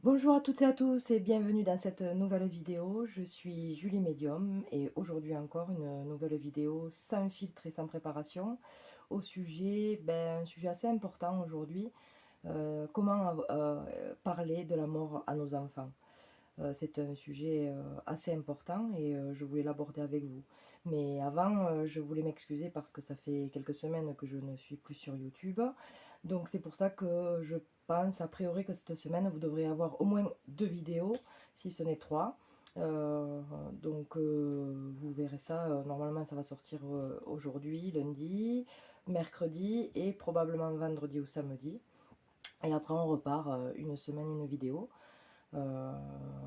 Bonjour à toutes et à tous et bienvenue dans cette nouvelle vidéo. Je suis Julie Medium et aujourd'hui encore une nouvelle vidéo sans filtre et sans préparation au sujet, un sujet assez important aujourd'hui, comment parler de la mort à nos enfants. C'est un sujet assez important et je voulais l'aborder avec vous. Mais avant, je voulais m'excuser parce que ça fait quelques semaines que je ne suis plus sur YouTube. Donc c'est pour ça que je pense a priori que cette semaine, vous devrez avoir au moins 2 vidéos, si ce n'est 3. Vous verrez ça, normalement ça va sortir aujourd'hui, lundi, mercredi et probablement vendredi ou samedi. Et après on repart une semaine, une vidéo. Euh,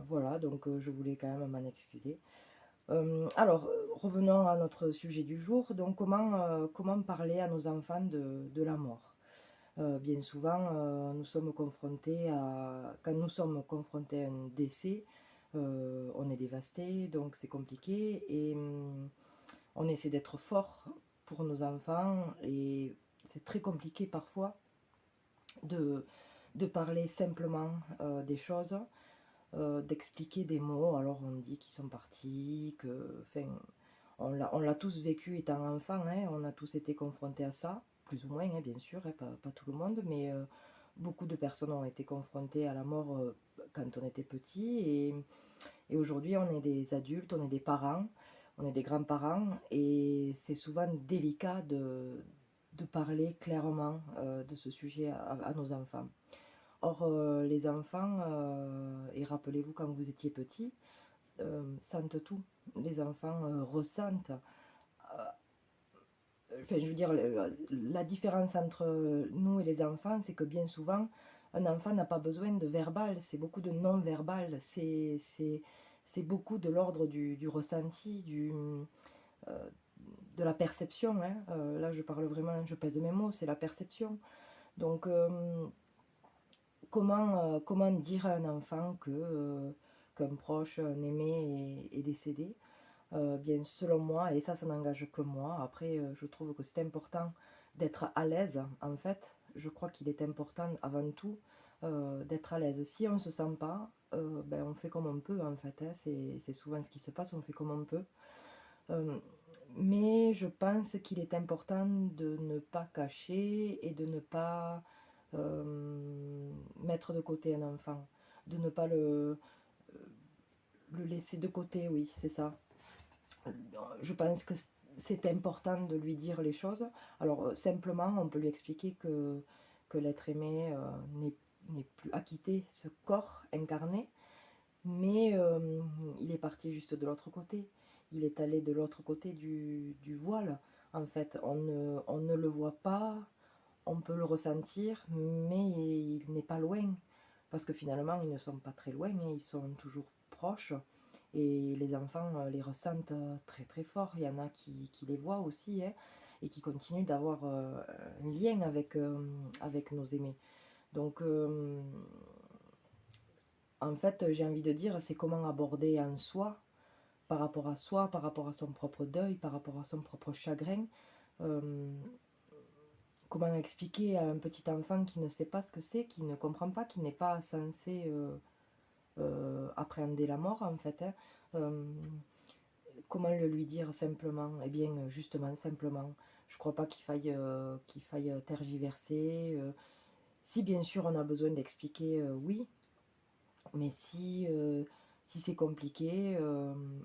voilà, donc je voulais quand même m'en excuser. Revenons à notre sujet du jour. Donc, comment parler à nos enfants de la mort? Bien souvent, quand nous sommes confrontés à un décès, on est dévasté, donc c'est compliqué et on essaie d'être fort pour nos enfants et c'est très compliqué parfois de, de parler simplement des choses, d'expliquer des mots. Alors on dit qu'ils sont partis, enfin, on l'a tous vécu étant enfant, hein, on a tous été confrontés à ça, plus ou moins, hein, bien sûr, hein, pas tout le monde, mais beaucoup de personnes ont été confrontées à la mort quand on était petit. Et aujourd'hui, on est des adultes, on est des parents, on est des grands-parents, et c'est souvent délicat de parler clairement de ce sujet à nos enfants. Or, les enfants, et rappelez-vous quand vous étiez petit, sentent tout. Les enfants ressentent. Enfin, je veux dire, la différence entre nous et les enfants, c'est que bien souvent, un enfant n'a pas besoin de verbal, c'est beaucoup de non-verbal, c'est beaucoup de l'ordre du ressenti, euh, de la perception, hein. Là, je parle vraiment, je pèse mes mots, c'est la perception. Donc, comment dire à un enfant qu'un proche, un aimé est décédé? Bien, selon moi, et ça n'engage que moi, après, je trouve que c'est important d'être à l'aise, en fait. Je crois qu'il est important, avant tout, d'être à l'aise. Si on ne se sent pas, on fait comme on peut, en fait, hein. C'est souvent ce qui se passe, on fait comme on peut. Euh, mais je pense qu'il est important de ne pas cacher et de ne pas mettre de côté un enfant, de ne pas le laisser de côté, oui, c'est ça. Je pense que c'est important de lui dire les choses. Alors simplement, on peut lui expliquer que l'être aimé n'est plus à quitter ce corps incarné, mais il est parti juste de l'autre côté. Il est allé de l'autre côté du voile. En fait, on ne le voit pas, on peut le ressentir, mais il n'est pas loin. Parce que finalement, ils ne sont pas très loin, hein, ils sont toujours proches. Et les enfants les ressentent très très fort. Il y en a qui les voient aussi, hein, et qui continuent d'avoir un lien avec nos aimés. Donc, en fait, j'ai envie de dire, c'est comment aborder en soi, par rapport à son propre deuil, par rapport à son propre chagrin. Euh, Comment expliquer à un petit enfant qui ne sait pas ce que c'est, qui ne comprend pas, qui n'est pas censé appréhender la mort, en fait, hein. Euh, Comment le lui dire simplement? Eh bien, justement, simplement. Je crois pas qu'il faille tergiverser. Si bien sûr on a besoin d'expliquer, oui, mais si c'est compliqué,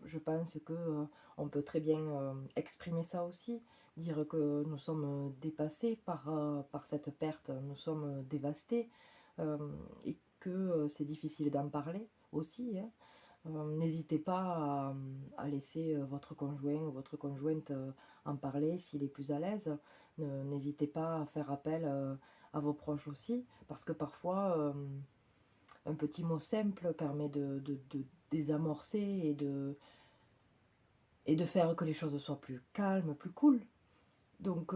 je pense que on peut très bien exprimer ça aussi, dire que nous sommes dépassés par cette perte, nous sommes dévastés, euh, et que c'est difficile d'en parler aussi, hein. N'hésitez pas à laisser votre conjoint ou votre conjointe en parler s'il est plus à l'aise. N'hésitez pas à faire appel à vos proches aussi, parce que parfois un petit mot simple permet de désamorcer et de faire que les choses soient plus calmes, plus cool. Donc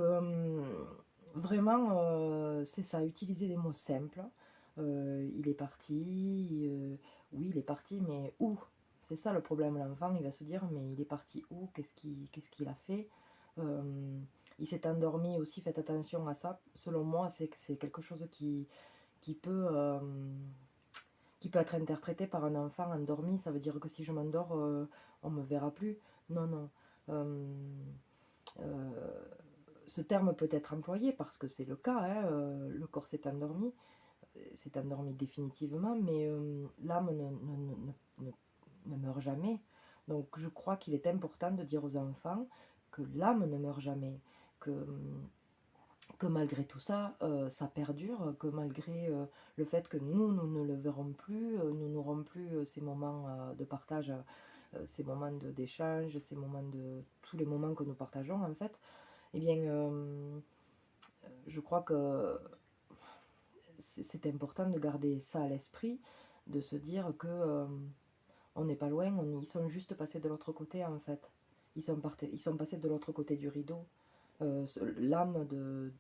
vraiment, c'est ça, utiliser des mots simples. Il est parti, oui, il est parti, mais où? C'est ça le problème, l'enfant, il va se dire, mais il est parti où? Qu'est-ce qu'il a fait? Euh, il s'est endormi aussi, faites attention à ça. Selon moi, c'est quelque chose qui peut, qui peut être interprété par un enfant endormi. Ça veut dire que si je m'endors, on ne me verra plus. Non, non. Euh, euh, Ce terme peut être employé parce que c'est le cas, hein, le corps s'est endormi définitivement, mais l'âme ne meurt jamais. Donc je crois qu'il est important de dire aux enfants que l'âme ne meurt jamais, que malgré tout ça, ça perdure, que malgré le fait que nous ne le verrons plus, nous n'aurons plus ces moments de partage, ces moments d'échange, ces moments tous les moments que nous partageons en fait, eh bien, je crois que c'est important de garder ça à l'esprit, de se dire que on n'est pas loin, ils sont juste passés de l'autre côté en fait. Ils sont passés de l'autre côté du rideau. L'âme de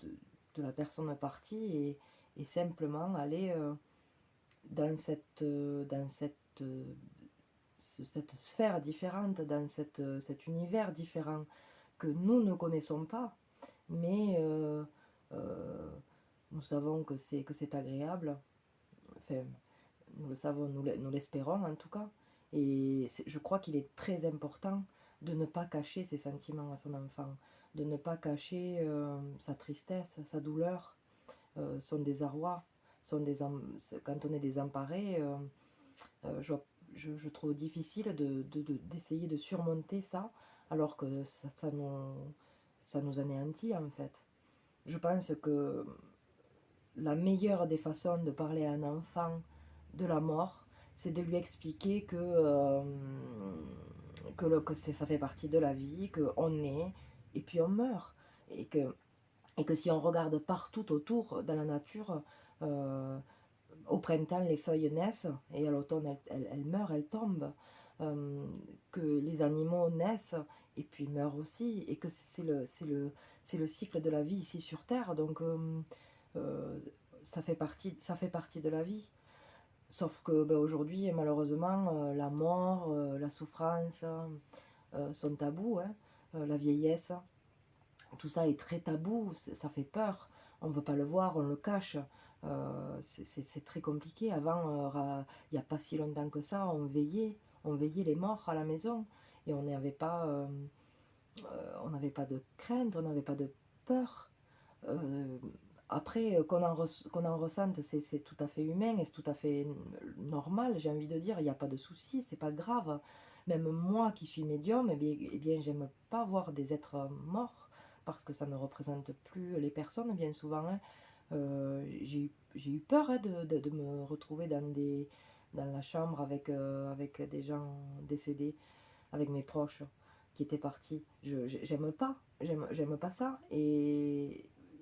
la personne partie est simplement allée dans cette sphère différente, dans cet univers différent que nous ne connaissons pas, mais nous savons que c'est agréable. Enfin, nous le savons, nous l'espérons en tout cas. Et je crois qu'il est très important de ne pas cacher ses sentiments à son enfant, de ne pas cacher sa tristesse, sa douleur, son désarroi. Quand on est désemparé, je trouve difficile d'essayer de surmonter ça, alors que ça nous anéantit en fait. Je pense que la meilleure des façons de parler à un enfant de la mort, c'est de lui expliquer que ça fait partie de la vie, qu'on est et puis on meurt. Et que si on regarde partout autour dans la nature, au printemps les feuilles naissent et à l'automne elles meurent, elles tombent. Que les animaux naissent et puis meurent aussi, et que c'est le cycle de la vie ici sur Terre. Donc ça fait partie de la vie. Sauf que ben, aujourd'hui, malheureusement, la mort, la souffrance sont tabous, hein. La vieillesse, tout ça est très tabou, ça fait peur. On ne veut pas le voir, on le cache. C'est très compliqué. Avant, il n'y a pas si longtemps que ça, on veillait les morts à la maison et on n'avait pas de crainte, on n'avait pas de peur. Euh, Après, qu'on en ressente, c'est tout à fait humain et c'est tout à fait normal, j'ai envie de dire. Il n'y a pas de souci, c'est pas grave. Même moi qui suis médium, eh bien j'aime pas voir des êtres morts parce que ça ne représente plus les personnes, bien souvent, hein. J'ai eu peur, hein, de me retrouver dans la chambre avec des gens décédés, avec mes proches qui étaient partis. J'aime pas ça.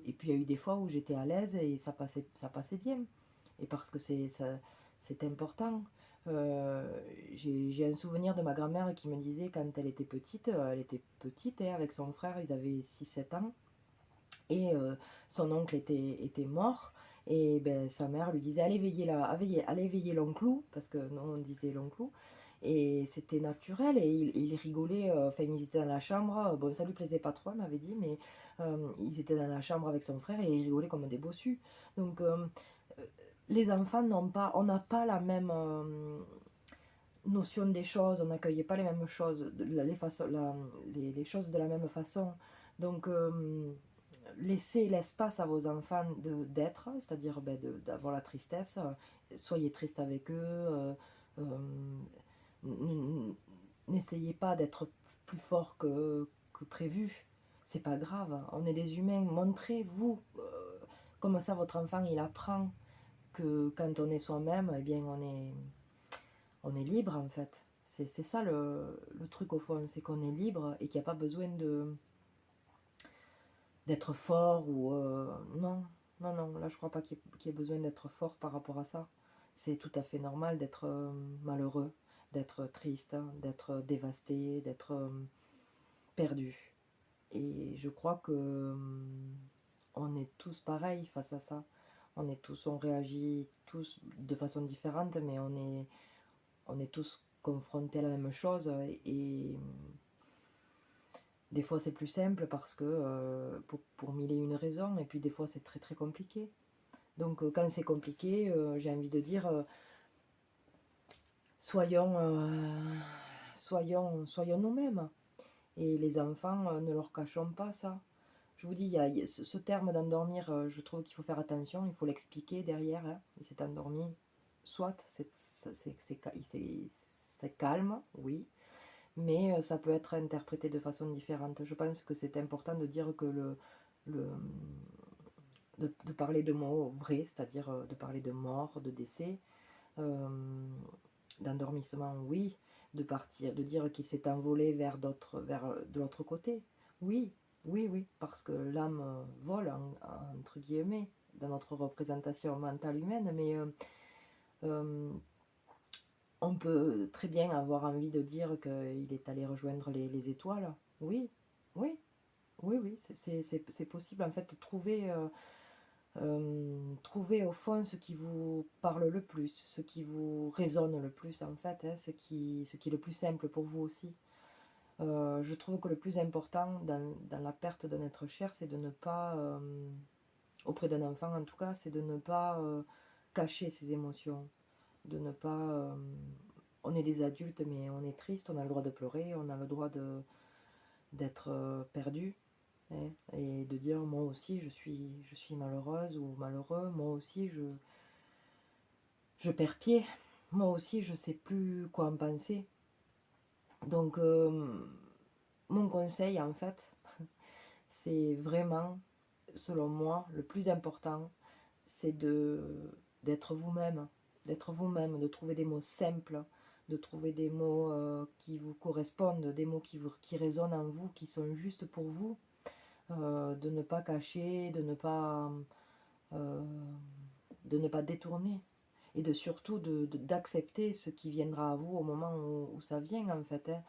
Et puis il y a eu des fois où j'étais à l'aise et ça passait bien. Et parce que c'est important. J'ai un souvenir de ma grand-mère qui me disait quand elle était petite, hein, avec son frère, ils avaient 6 7 ans, et son oncle était mort. Et ben, sa mère lui disait allez veiller l'oncle, parce que nous on disait l'oncle. Et c'était naturel et il rigolait, enfin ils étaient dans la chambre, bon ça lui plaisait pas trop, elle m'avait dit, mais ils étaient dans la chambre avec son frère et ils rigolaient comme des bossus. Donc les enfants on n'a pas la même notion des choses, on n'accueillait pas les mêmes choses, les choses de la même façon. Donc laissez l'espace à vos enfants d'être, c'est-à-dire ben, d'avoir la tristesse, soyez triste avec eux, n'essayez pas d'être plus fort que prévu, c'est pas grave, on est des humains, montrez-vous, comme ça votre enfant il apprend que quand on est soi-même, eh bien on est libre en fait. C'est ça le truc au fond, c'est qu'on est libre et qu'il n'y a pas besoin d'être fort ou non, non, là je crois pas qu'il y ait besoin d'être fort par rapport à ça. C'est tout à fait normal d'être malheureux, d'être triste, d'être dévasté, d'être perdu. Et je crois que on est tous pareils face à ça. On réagit tous de façon différente, mais on est tous confrontés à la même chose. Et des fois c'est plus simple parce que pour mille et une raisons, et puis des fois c'est très très compliqué. Donc quand c'est compliqué, j'ai envie de dire, soyons, soyons nous-mêmes. Et les enfants, ne leur cachons pas ça. Je vous dis, il y a ce terme d'endormir, je trouve qu'il faut faire attention, il faut l'expliquer derrière, hein. Il s'est endormi, soit, c'est calme, oui, mais ça peut être interprété de façon différente. Je pense que c'est important de dire que le de parler de mots vrais, c'est-à-dire de parler de mort, de décès, d'endormissement, oui, de partir, de dire qu'il s'est envolé vers de l'autre côté, oui, oui, oui, parce que l'âme vole, entre guillemets, dans notre représentation mentale humaine, mais on peut très bien avoir envie de dire qu'il est allé rejoindre les étoiles, oui, oui, oui, oui, c'est possible, en fait, trouver au fond ce qui vous parle le plus, ce qui vous résonne le plus en fait, hein, ce qui est le plus simple pour vous aussi. Je trouve que le plus important dans la perte d'un être cher, c'est de ne pas, auprès d'un enfant en tout cas, c'est de ne pas cacher ses émotions, de ne pas... on est des adultes mais on est triste, on a le droit de pleurer, on a le droit d'être perdu. Et de dire moi aussi je suis malheureuse ou malheureux, moi aussi je perds pied, moi aussi je sais plus quoi en penser. Donc mon conseil en fait, c'est vraiment, selon moi, le plus important, c'est d'être vous-même, de trouver des mots simples, de trouver des mots qui vous correspondent, des mots qui résonnent en vous, qui sont justes pour vous. De ne pas cacher, euh, de ne pas détourner et de surtout d'accepter ce qui viendra à vous au moment où ça vient en fait, hein.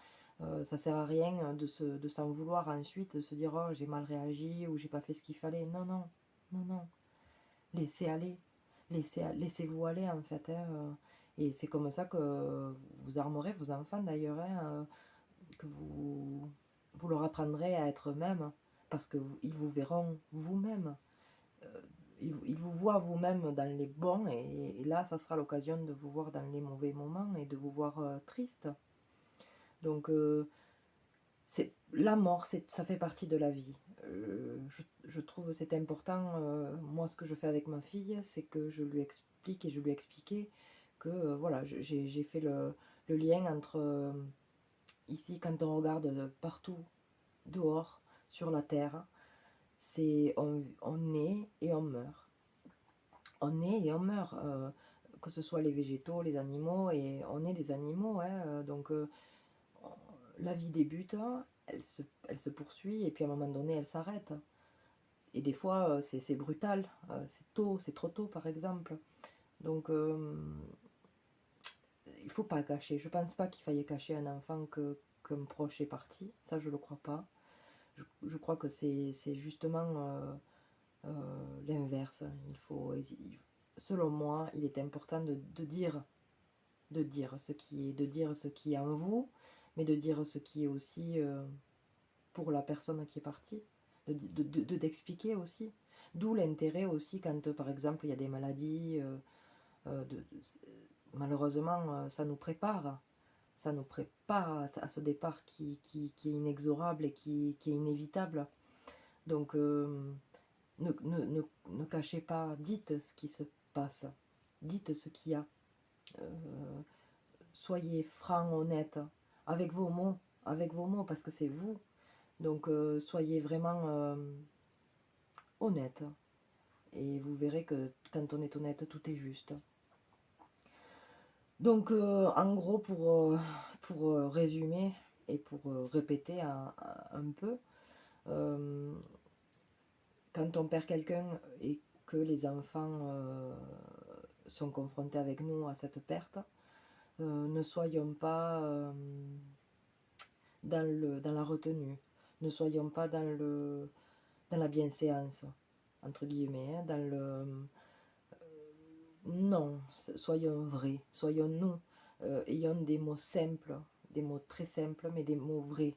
Ça sert à rien de s'en vouloir ensuite, de se dire oh j'ai mal réagi ou j'ai pas fait ce qu'il fallait. Non, non, non, non. Laissez aller, laissez-vous aller en fait, hein. Et c'est comme ça que vous armerez vos enfants d'ailleurs, hein, que vous leur apprendrez à être eux-mêmes, parce que ils vous verront vous-même. Euh, ils vous voient vous-même dans les bons, et là, ça sera l'occasion de vous voir dans les mauvais moments et de vous voir triste. Donc, la mort, ça fait partie de la vie. Je trouve c'est important. Moi, ce que je fais avec ma fille, c'est que je lui explique et je lui ai expliqué que voilà, j'ai fait le lien entre ici, quand on regarde partout dehors, sur la terre, c'est on naît et on meurt. On naît et on meurt, que ce soit les végétaux, les animaux, et on est des animaux, hein, donc la vie débute, elle se poursuit, et puis à un moment donné, elle s'arrête. Et des fois, c'est brutal, c'est tôt, c'est trop tôt, par exemple. Donc, il faut pas cacher. Je pense pas qu'il faille cacher un enfant qu'un proche est parti. Ça, je le crois pas. Je crois que c'est justement l'inverse. Selon moi, il est important de dire ce qui est en vous, mais de dire ce qui est aussi pour la personne qui est partie, d'expliquer aussi. D'où l'intérêt aussi quand, par exemple, il y a des maladies, malheureusement, ça nous prépare à ce départ qui est inexorable et qui est inévitable. Donc, ne cachez pas, dites ce qui se passe, dites ce qu'il y a. Euh, Soyez franc, honnête, avec vos mots, parce que c'est vous. Donc, soyez vraiment honnête. Et vous verrez que quand on est honnête, tout est juste. Donc, en gros, pour résumer et pour répéter un peu, euh, quand on perd quelqu'un et que les enfants sont confrontés avec nous à cette perte, ne soyons pas dans la retenue, ne soyons pas dans la bienséance, entre guillemets, hein, non, soyons vrais, soyons nous, ayons des mots simples, des mots très simples, mais des mots vrais.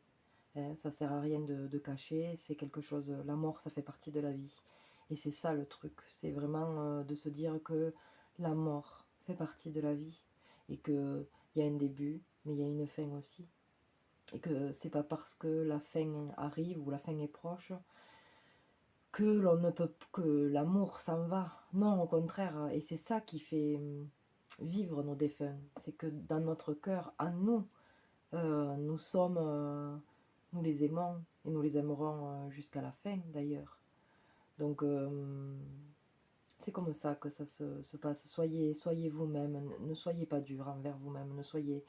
Hein, ça sert à rien de cacher, c'est quelque chose, la mort, ça fait partie de la vie. Et c'est ça le truc, c'est vraiment de se dire que la mort fait partie de la vie et qu'il y a un début, mais il y a une fin aussi. Et que c'est pas parce que la fin arrive ou la fin est proche que l'on ne peut que l'amour s'en va. Non, au contraire, et c'est ça qui fait vivre nos défunts. C'est que dans notre cœur, à nous, nous sommes, nous les aimons et nous les aimerons jusqu'à la fin d'ailleurs. Donc c'est comme ça que ça se passe. Soyez vous-même, ne soyez pas dur envers vous-même, ne soyez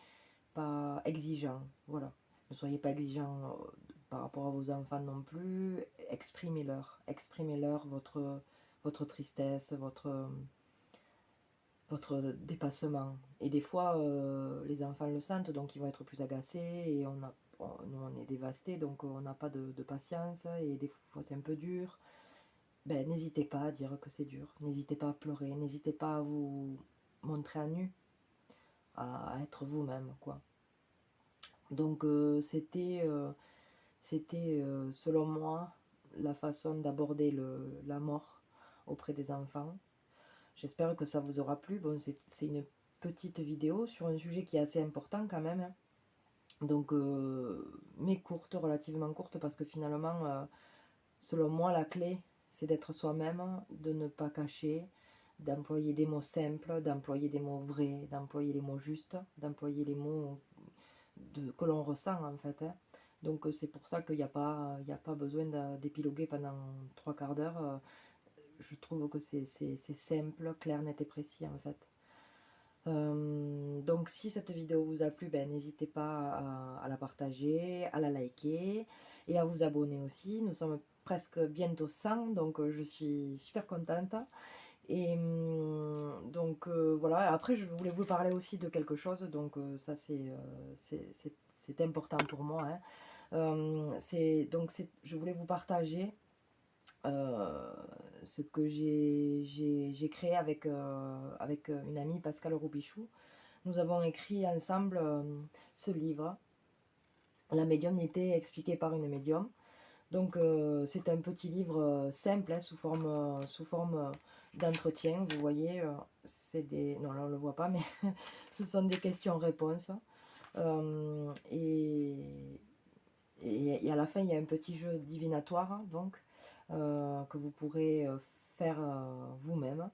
pas exigeant. Voilà. Ne soyez pas exigeant par rapport à vos enfants non plus. Exprimez-leur votre tristesse, votre dépassement. Et des fois, les enfants le sentent, donc ils vont être plus agacés et nous on est dévastés, donc on n'a pas de patience et des fois c'est un peu dur. Ben, n'hésitez pas à dire que c'est dur, n'hésitez pas à pleurer, n'hésitez pas à vous montrer à nu, à être vous-même, quoi. Donc c'était selon moi la façon d'aborder la mort auprès des enfants. J'espère que ça vous aura plu. Bon, c'est une petite vidéo sur un sujet qui est assez important quand même, hein. Donc, mais courte, relativement courte, parce que finalement, selon moi, la clé, c'est d'être soi-même, de ne pas cacher, d'employer des mots simples, d'employer des mots vrais, d'employer les mots justes, d'employer les mots que l'on ressent en fait, hein. Donc c'est pour ça qu'il n'y a pas besoin d'épiloguer pendant 3 quarts d'heure. Je trouve que c'est simple, clair, net et précis en fait. Donc si cette vidéo vous a plu, ben, n'hésitez pas à la partager, à la liker et à vous abonner aussi. Nous sommes presque bientôt 100, donc je suis super contente. Et donc voilà, après je voulais vous parler aussi de quelque chose, donc ça c'est important pour moi, hein. Je voulais vous partager ce que j'ai créé avec une amie, Pascale Robichou. Nous avons écrit ensemble ce livre, La médiumnité expliquée par une médium. Donc c'est un petit livre simple, hein, sous forme d'entretien. Vous voyez, c'est des... Non, là on ne le voit pas, mais ce sont des questions-réponses. Et à la fin, il y a un petit jeu divinatoire, hein, donc, que vous pourrez faire vous-même.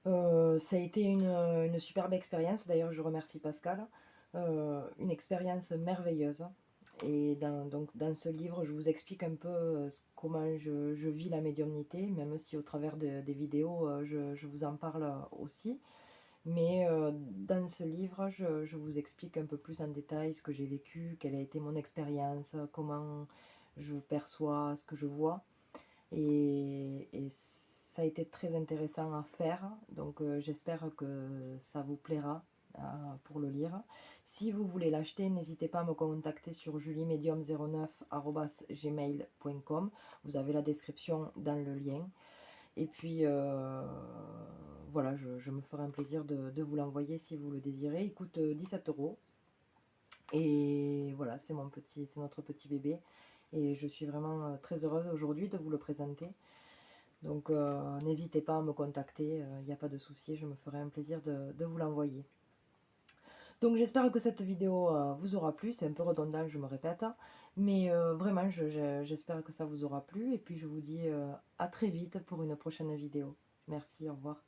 Ça a été une superbe expérience, d'ailleurs je remercie Pascal, une expérience merveilleuse. Et dans ce livre, je vous explique un peu comment je vis la médiumnité, même si au travers des vidéos, je vous en parle aussi. Mais dans ce livre, je vous explique un peu plus en détail ce que j'ai vécu, quelle a été mon expérience, comment je perçois ce que je vois. Et ça a été très intéressant à faire, donc j'espère que ça vous plaira pour le lire. Si vous voulez l'acheter, n'hésitez pas à me contacter sur juliemedium09@gmail.com. Vous avez la description dans le lien. Et puis voilà, je me ferai un plaisir de vous l'envoyer si vous le désirez. Il coûte 17 euros. Et voilà, c'est notre petit bébé. Et je suis vraiment très heureuse aujourd'hui de vous le présenter. Donc n'hésitez pas à me contacter, il n'y a pas de souci, je me ferai un plaisir de vous l'envoyer. Donc j'espère que cette vidéo vous aura plu, c'est un peu redondant, je me répète, mais vraiment j'espère que ça vous aura plu, et puis je vous dis à très vite pour une prochaine vidéo. Merci, au revoir.